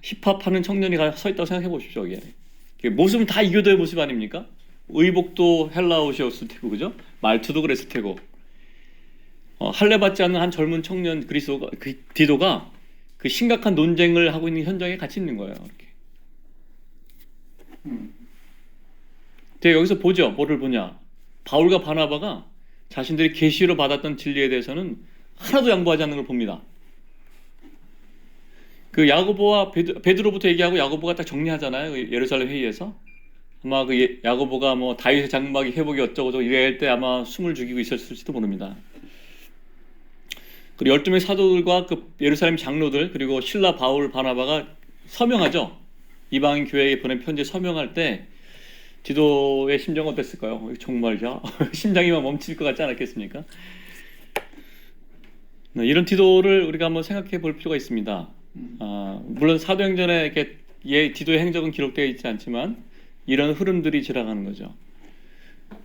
힙합하는 청년이 서 있다고 생각해 보십시오. 이게 모습은 다 이교도의 모습 아닙니까? 의복도 헬라 옷이었을 테고, 그죠? 말투도 그랬을 테고. 할례 받지 않는 한 젊은 청년 디도가 그 심각한 논쟁을 하고 있는 현장에 같이 있는 거예요. 이렇게. 근데 여기서 보죠. 뭐를 보냐? 바울과 바나바가 자신들이 계시로 받았던 진리에 대해서는 하나도 양보하지 않는 걸 봅니다. 그 야고보와 베드로부터 얘기하고 야고보가 딱 정리하잖아요. 예루살렘 회의에서. 아마 그 야고보가 뭐 다윗의 장막이 회복이 어쩌고저쩌고 이래야 때 아마 숨을 죽이고 있었을지도 모릅니다. 그리고 12명의 사도들과 그 예루살렘 장로들 그리고 실라 바울 바나바가 서명하죠. 이방인 교회에 보낸 편지에 서명할 때 디도의 심정은 어땠을까요? 정말요? 심장이 막 멈출 것 같지 않았겠습니까? 이런 디도를 우리가 한번 생각해 볼 필요가 있습니다. 물론 사도행전에 이렇게 디도의 행적은 기록되어 있지 않지만 이런 흐름들이 지나가는 거죠.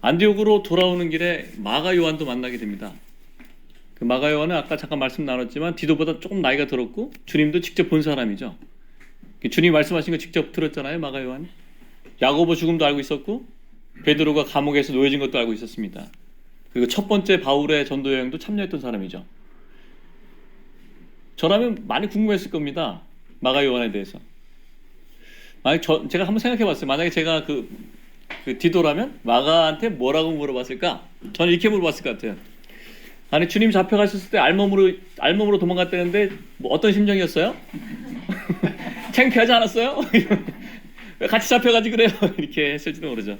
안디옥으로 돌아오는 길에 마가 요한도 만나게 됩니다. 그 마가 요한은 아까 잠깐 말씀 나눴지만 디도보다 조금 나이가 들었고 주님도 직접 본 사람이죠. 주님이 말씀하신 거 직접 들었잖아요, 마가 요한. 야고보 죽음도 알고 있었고 베드로가 감옥에서 놓여진 것도 알고 있었습니다. 그리고 첫 번째 바울의 전도 여행도 참여했던 사람이죠. 저라면 많이 궁금했을 겁니다. 마가 요한에 대해서. 제가 한번 생각해봤어요. 만약에 제가 그 디도라면 마가한테 뭐라고 물어봤을까? 저는 이렇게 물어봤을 것 같아요. 아니 주님 잡혀가셨을 때 알몸으로 도망갔다는데 뭐 어떤 심정이었어요? 창피하지 않았어요? 왜 같이 잡혀가지 그래요? 이렇게 했을지도 모르죠.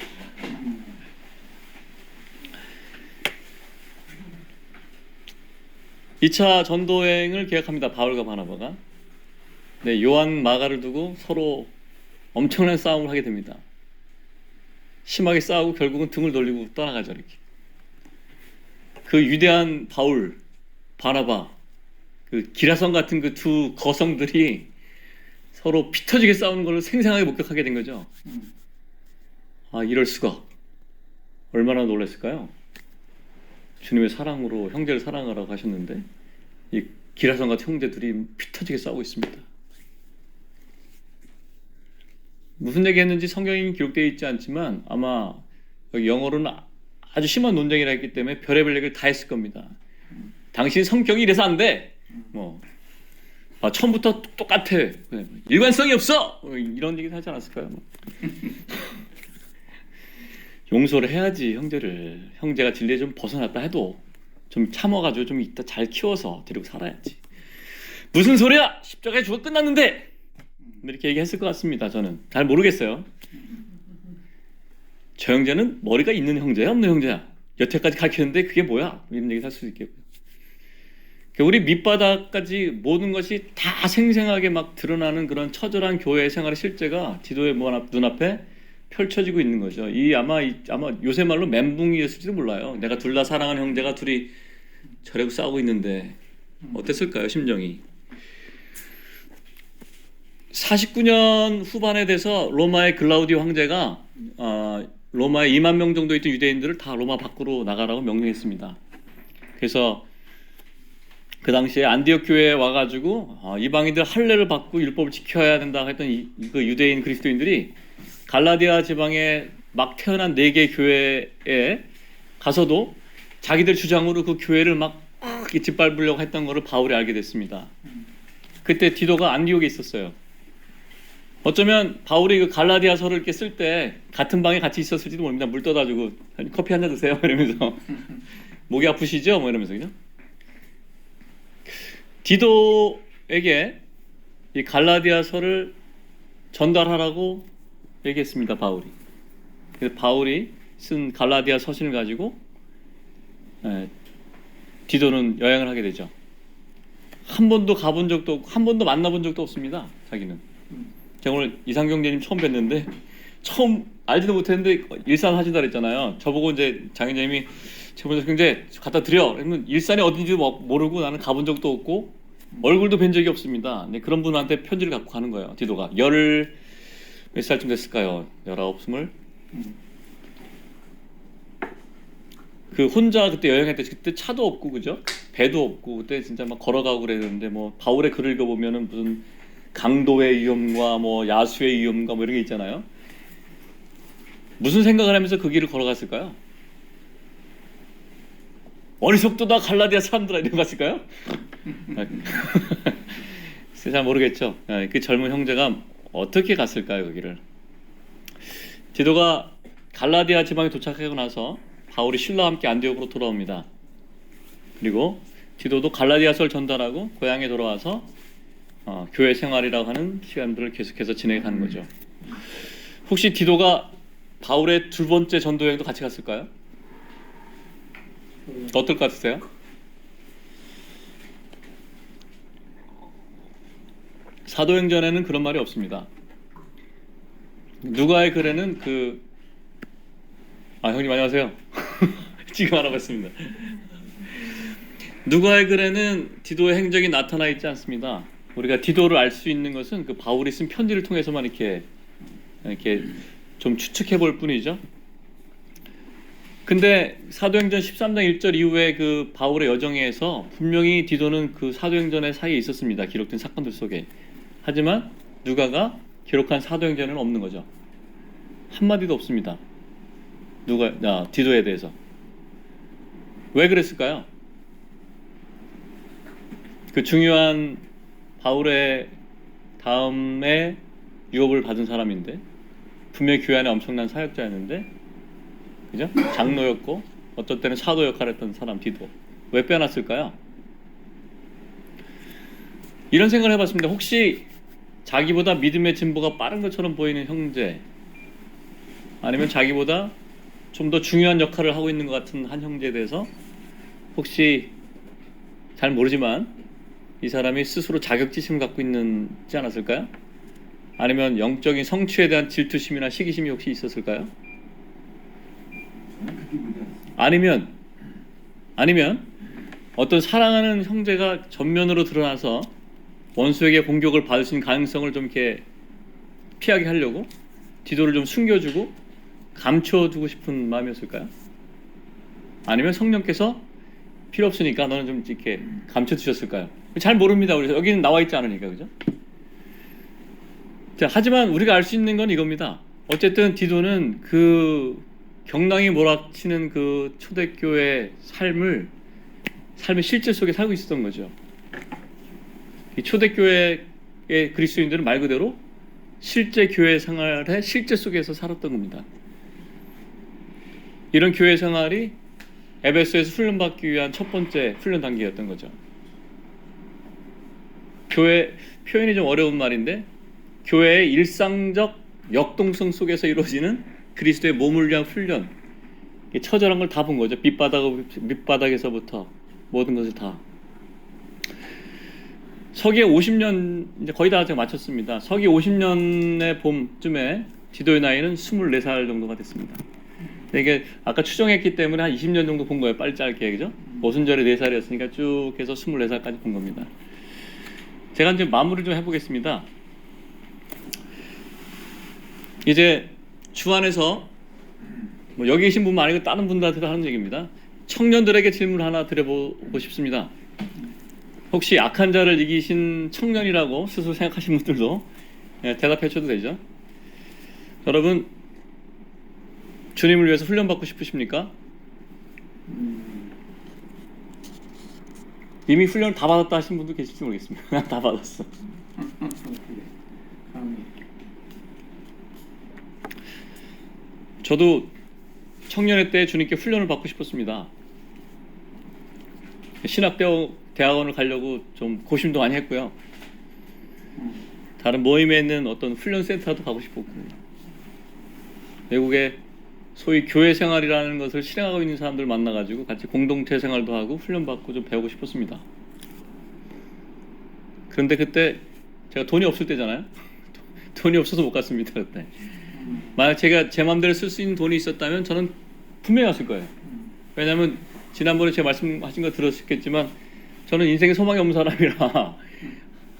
(2차) 전도여행을 계획합니다. 바울과 바나바가. 네, 요한 마가를 두고 서로 엄청난 싸움을 하게 됩니다. 심하게 싸우고 결국은 등을 돌리고 떠나가죠. 이렇게. 그 위대한 바울, 바나바, 그 기라성 같은 그 두 거성들이 서로 피 터지게 싸우는 걸 생생하게 목격하게 된 거죠. 이럴 수가. 얼마나 놀랐을까요? 주님의 사랑으로 형제를 사랑하라고 하셨는데 이 기라성 같은 형제들이 피 터지게 싸우고 있습니다. 무슨 얘기했는지 성경에 기록되어 있지 않지만 아마 여기 영어로는 아주 심한 논쟁이라 했기 때문에 별의별 얘기를 다 했을 겁니다. 당신 성격이 이래서 안 돼. 뭐 처음부터 똑같아. 일관성이 없어. 이런 얘기 하지 않았을까요? 용서를 해야지 형제를. 형제가 진리에 좀 벗어났다 해도 좀 참아가지고 좀 이따 잘 키워서 데리고 살아야지. 무슨 소리야? 십자가에 죽어 끝났는데. 이렇게 얘기했을 것 같습니다. 저는 잘 모르겠어요. 저 형제는 머리가 있는 형제야, 없는 형제야? 여태까지 가르쳤는데 그게 뭐야? 이런 얘기 할 수도 있겠고요. 우리 밑바닥까지 모든 것이 다 생생하게 막 드러나는 그런 처절한 교회 생활의 실제가 디도의 눈앞에 펼쳐지고 있는 거죠. 아마 요새 말로 멘붕이었을지도 몰라요. 내가 둘 다 사랑하는 형제가 둘이 저래고 싸우고 있는데 어땠을까요, 심정이? 49년 후반에 돼서 로마의 글라우디오 황제가 로마에 2만 명 정도 있던 유대인들을 다 로마 밖으로 나가라고 명령했습니다. 그래서 그 당시에 안디옥 교회에 와가지고 이방인들 할례를 받고 율법을 지켜야 된다 했던 그 유대인 그리스도인들이 갈라디아 지방에 막 태어난 4개 교회에 가서도 자기들 주장으로 그 교회를 막 짓밟으려고 했던 것을 바울이 알게 됐습니다. 그때 디도가 안디옥에 있었어요. 어쩌면 바울이 그 갈라디아서를 이렇게 쓸 때 같은 방에 같이 있었을지도 모릅니다. 물 떠다 주고 커피 한 잔 드세요 이러면서 목이 아프시죠? 뭐 이러면서 그죠? 디도에게 이 갈라디아서를 전달하라고 얘기했습니다. 바울이. 그래서 바울이 쓴 갈라디아 서신을 가지고 디도는 여행을 하게 되죠. 한 번도 가본 적도 없고 한 번도 만나본 적도 없습니다. 자기는. 제가 오늘 이상경제님 처음 뵀는데 처음 알지도 못했는데 일산 하신다 그랬잖아요. 저보고 이제 장인장님이 최본적 형제 갖다 드려. 그러면 일산이 어딘지도 모르고 나는 가본 적도 없고 얼굴도 뵌 적이 없습니다. 근데 그런 분한테 편지를 갖고 가는 거예요. 디도가 몇 살쯤 됐을까요? 19, 20? 그 혼자 그때 여행할 때 그때 차도 없고 그죠? 배도 없고 그때 진짜 막 걸어가고 그랬는데 뭐 바울의 글을 읽어보면은 무슨 강도의 위험과 뭐 야수의 위험과 뭐 이런 게 있잖아요. 무슨 생각을 하면서 그 길을 걸어갔을까요? 어리석도다 갈라디아 사람들아 이런 거 갔을까요? 잘 모르겠죠. 그 젊은 형제가 어떻게 갔을까요, 그 길을? 디도가 갈라디아 지방에 도착하고 나서 바울이 신라와 함께 안디옥으로 돌아옵니다. 그리고 디도도 갈라디아서를 전달하고 고향에 돌아와서 교회 생활이라고 하는 시간들을 계속해서 진행하는 거죠. 혹시 디도가 바울의 두 번째 전도 여행도 같이 갔을까요? 어떨 것 같으세요? 사도행전에는 그런 말이 없습니다. 누가의 글에는 형님 안녕하세요. 지금 알아봤습니다. 누가의 글에는 디도의 행적이 나타나 있지 않습니다. 우리가 디도를 알 수 있는 것은 그 바울이 쓴 편지를 통해서만 이렇게 좀 추측해 볼 뿐이죠. 근데 사도행전 13장 1절 이후에 그 바울의 여정에서 분명히 디도는 그 사도행전의 사이에 있었습니다. 기록된 사건들 속에. 하지만 누가가 기록한 사도행전에는 없는 거죠. 한마디도 없습니다. 디도에 대해서. 왜 그랬을까요? 그 중요한 바울의 다음에 유업을 받은 사람인데 분명히 교회 안에 엄청난 사역자였는데 그죠? 장로였고 어떤 때는 사도 역할을 했던 사람 디도. 왜 빼놨을까요? 이런 생각을 해봤습니다. 혹시 자기보다 믿음의 진보가 빠른 것처럼 보이는 형제, 아니면 자기보다 좀 더 중요한 역할을 하고 있는 것 같은 한 형제에 대해서 혹시 잘 모르지만 이 사람이 스스로 자격지심을 갖고 있지 않았을까요? 아니면 영적인 성취에 대한 질투심이나 시기심이 혹시 있었을까요? 아니면 어떤 사랑하는 형제가 전면으로 드러나서 원수에게 공격을 받을 수 있는 가능성을 좀 이렇게 피하게 하려고 디도를 좀 숨겨주고 감춰두고 싶은 마음이었을까요? 아니면 성령께서 필요 없으니까 너는 좀 이렇게 감춰두셨을까요? 잘 모릅니다. 우리 여기는 나와 있지 않으니까, 그죠? 자, 하지만 우리가 알 수 있는 건 이겁니다. 어쨌든 디도는 그 경랑이 몰아치는 그 초대교회 삶의 실제 속에 살고 있었던 거죠. 이 초대교회의 그리스도인들은 말 그대로 실제 교회 생활의 실제 속에서 살았던 겁니다. 이런 교회 생활이 에베소에서 훈련받기 위한 첫 번째 훈련 단계였던 거죠. 교회, 표현이 좀 어려운 말인데 교회의 일상적 역동성 속에서 이루어지는 그리스도의 몸을 위한 훈련, 처절한 걸 다 본 거죠. 밑바닥에서부터 모든 것을 다. 서기 50년 이제 거의 다 제가 마쳤습니다. 서기 50년의 봄쯤에 디도의 나이는 24살 정도가 됐습니다. 이게 아까 추정했기 때문에 한 20년 정도 본 거예요. 빨리 짧게, 그죠? 오순절에 4살이었으니까 쭉 해서 24살까지 본 겁니다. 제가 이제 마무리 좀 해보겠습니다. 이제 주 안에서 뭐 여기 계신 분만 아니고 다른 분들한테도 하는 얘기입니다. 청년들에게 질문 하나 드려보고 싶습니다. 혹시 악한 자를 이기신 청년이라고 스스로 생각하시는 분들도 대답해 줘도 되죠. 여러분, 주님을 위해서 훈련받고 싶으십니까? 이미 훈련을 다 받았다 하신 분도 계실지 모르겠습니다. 다 받았어. 저도 청년회 때 주님께 훈련을 받고 싶었습니다. 대학원을 가려고 좀 고심도 많이 했고요. 다른 모임에 있는 어떤 훈련 센터도 가고 싶었고, 외국에 소위 교회 생활이라는 것을 실행하고 있는 사람들 만나가지고 같이 공동체 생활도 하고 훈련받고 좀 배우고 싶었습니다. 그런데 그때 제가 돈이 없을 때잖아요. 돈이 없어서 못 갔습니다. 그때. 만약 제가 제 마음대로 쓸 수 있는 돈이 있었다면 저는 분명히 갔을 거예요. 왜냐하면 지난번에 제가 말씀하신 거 들었겠지만 저는 인생에 소망이 없는 사람이라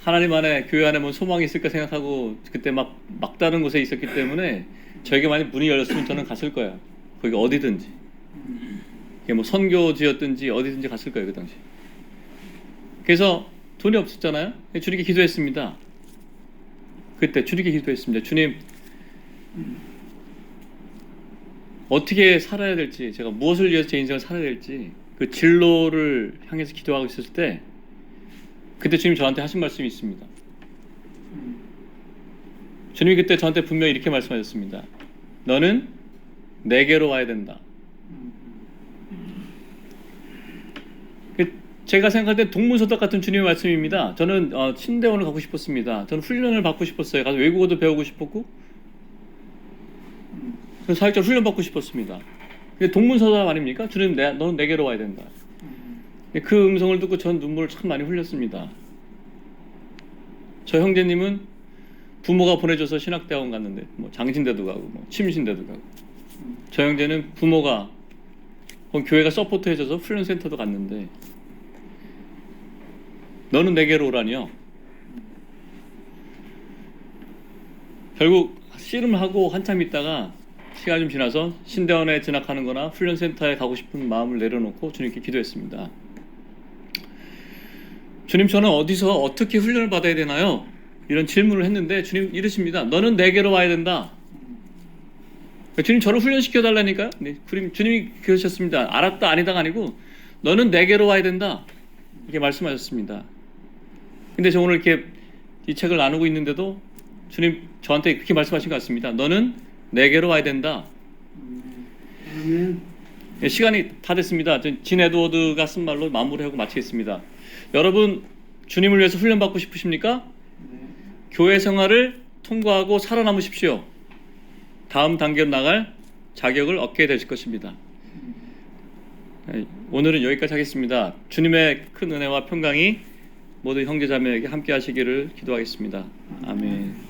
하나님 안에, 교회 안에 뭐 소망이 있을까 생각하고 그때 막다른 곳에 있었기 때문에 저에게 만약 문이 열렸으면 저는 갔을 거예요. 거기 어디든지. 그게 뭐 선교지였든지 어디든지 갔을 거예요, 그 당시. 그래서 돈이 없었잖아요. 주님께 기도했습니다. 그때 주님께 기도했습니다. 주님, 어떻게 살아야 될지, 제가 무엇을 위해서 제 인생을 살아야 될지 그 진로를 향해서 기도하고 있었을 때 그때 주님이 저한테 하신 말씀이 있습니다. 주님이 그때 저한테 분명히 이렇게 말씀하셨습니다. 너는 내게로 와야 된다. 제가 생각할 때 동문서답 같은 주님의 말씀입니다. 저는 신대원을 가고 싶었습니다. 저는 훈련을 받고 싶었어요. 가서 외국어도 배우고 싶었고 저는 사역자로 훈련받고 싶었습니다. 근데 동문서답 아닙니까? 주님, 너는 내게로 와야 된다. 그 음성을 듣고 전 눈물을 참 많이 흘렸습니다. 저 형제님은 부모가 보내줘서 신학대학원 갔는데 뭐 장신대도 가고 뭐 침신대도 가고, 저 형제는 부모가 교회가 서포트 해줘서 훈련센터도 갔는데 너는 내게로 오라니요. 결국 씨름하고 한참 있다가 시간이 좀 지나서 신대원에 진학하는 거나 훈련센터에 가고 싶은 마음을 내려놓고 주님께 기도했습니다. 주님, 저는 어디서 어떻게 훈련을 받아야 되나요? 이런 질문을 했는데 주님 이러십니다. 너는 내게로 와야 된다. 주님 저를 훈련시켜달라니까요. 네, 주님이 그러셨습니다. 알았다 아니다가 아니고 너는 내게로 와야 된다. 이렇게 말씀하셨습니다. 근데 저 오늘 이렇게 이 책을 나누고 있는데도 주님 저한테 그렇게 말씀하신 것 같습니다. 너는 내게로 와야 된다. 아멘. 네, 시간이 다 됐습니다. 진 에드워드가 쓴 말로 마무리하고 마치겠습니다. 여러분, 주님을 위해서 훈련받고 싶으십니까? 네. 교회 생활을 통과하고 살아남으십시오. 다음 단계로 나갈 자격을 얻게 되실 것입니다. 네, 오늘은 여기까지 하겠습니다. 주님의 큰 은혜와 평강이 모든 형제자매에게 함께 하시기를 기도하겠습니다. 아멘.